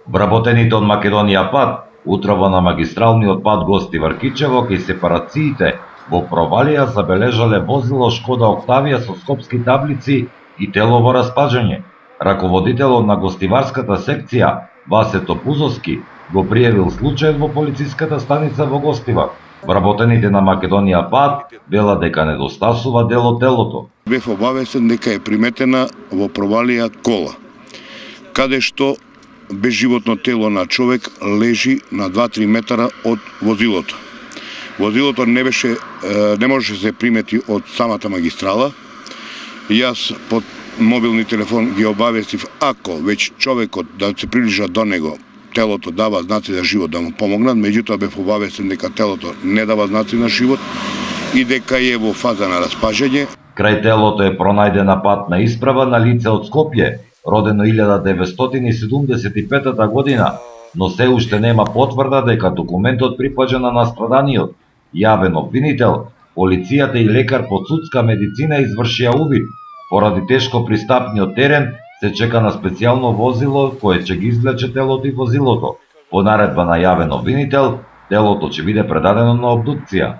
Вработените од Македонија пат, утрово на магистралниот пат Гостивар-Кичево, кај сепарациите во Провалија забележале возило Шкода Октавија со скопски таблици и тело во распаѓање. Раководителот на гостиварската секција, Васе Топузовски, го пријавил случајот во полициската станица во Гостивар. Вработените на Македонија пат велат дека недостасува дел од телото. Бев обавестен дека е приметена во Провалија кола, каде што безживотно тело на човек лежи на 2-3 метара од возилото. Возилото не можеше да се примети од самата магистрала. Јас под мобилни телефон ги обавестив, ако веќе човекот да се приближа до него, телото дава знаци за живот, да му помогнат, меѓутоа бев обавестен дека телото не дава знаци на живот и дека е во фаза на распаѓање. Крај телото е пронајдена патна исправа на лице од Скопје, родено 1975 година, но се уште нема потврда дека документот припаѓа на настраданиот. Јавен обвинител, полицијата и лекар по судска медицина извршија увид. Поради тешко пристапниот терен се чека на специјално возило кое ќе ги извлече телото и возилото. По наредба на јавен обвинител, телото ќе биде предадено на обдукција.